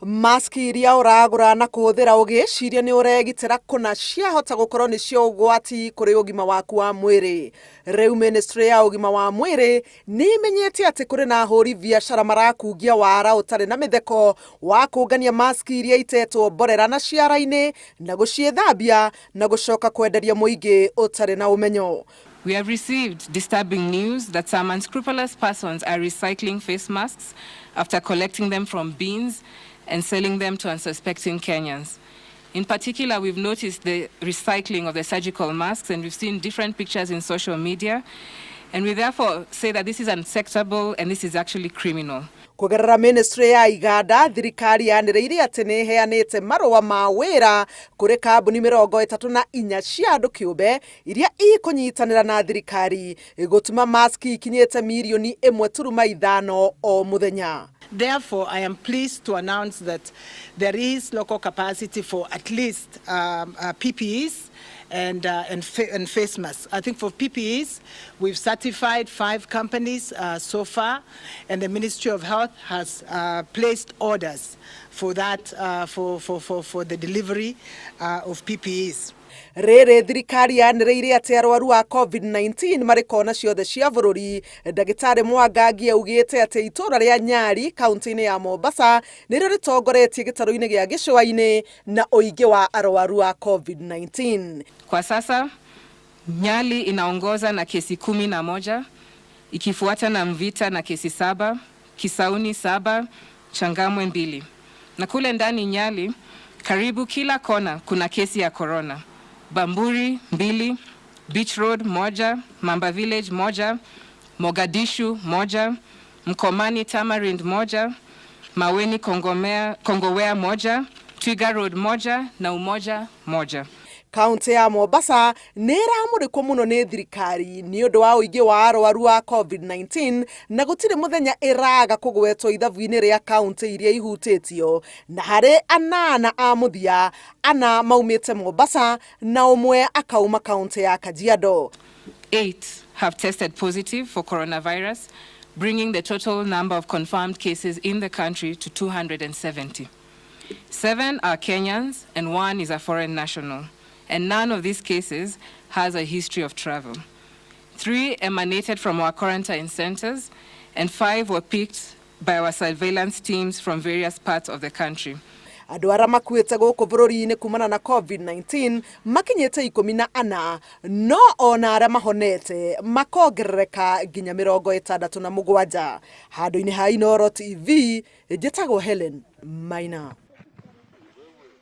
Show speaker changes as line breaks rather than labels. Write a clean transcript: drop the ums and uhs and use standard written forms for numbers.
Maski iria uragura na kuhuthira ugiciria ni uregitira kuna ciahota gukorwo ni cio ugwati kuri ugima waku wa mwiri. Riu ministry ya ugima wa mwiri ni imenyete ati kuri na ahuri biashara marakungia wara utari na mitheko wa kungania maski iria itetwo mborera na ciara-ini na guciithambia na gucoka kwenderia muingi utari na umenyo.
We have received disturbing news that some unscrupulous persons are recycling face masks after collecting them from bins and selling them to unsuspecting Kenyans. In particular, we've noticed the recycling of the surgical masks, and we've seen different pictures in social media. And we therefore say that this is unacceptable and this is actually criminal.
Kugerera ministry ya iganda, thirikari yaniriire ati ni heanite marua ma wira kuri kambuni 34 cia andu kiumbe iria ikunyitanira na thirikari gutuma maski ikinyite milioni 1.5 o muthenya.
Therefore, I am pleased to announce that there is local capacity for at least PPEs and face masks. I think for PPEs, we've certified 5 companies so far, and the Ministry of Health has placed orders for that, for the delivery of PPEs.
Rere thirikari yaniriire ati arwaru wa COVID-19 mari kona ciothe cia bururi. Ndagitari Mwangangi augite ati itura ria Nyali kaunti-ini ya Mombasa nirio ritongoretie gitaro-ini gia gicua-ini na uingi wa arwaru wa COVID-19.
Kwa sasa Nyali inaongoza na kesi 11, ikifuata na Mvita na kesi 7, Kisauni 7, Changamwe 2. Na kule ndani Nyali, karibu kila kona kuna kesi ya corona. Bamburi 2, Beach Road 1, Mamba Village 1, Mogadishu 1, Mkomani Tamarind 1, Maweni Kongowea 1, Twiga Road 1 na Umoja 1.
Kaunti ya Mombasa ni iramurikwo muno ni thirikari ni undu wa uingi wa arwaru wa COVID-19 na gutire muthenya iraga kugwetwo ithabu-ini ria kaunti iria ihutitio, na hari 8 a muthia 4 maumite Mombasa na umwe akauma kaunti ya Kajiado.
8 have tested positive for coronavirus, bringing the total number of confirmed cases in the country to 270. 7 are Kenyans and 1 is a foreign national. And none of these cases has a history of travel. 3 emanated from our quarantine centers, and 5 were picked by our surveillance teams from various parts of the country.
Andu ara makuite guku bururi-ini kumana na COVID-19 makinyite 14, no ona ara mahonete makongerereka nginya 67. Handu-ini ha Inooro TV, njitagwo Helen Maina.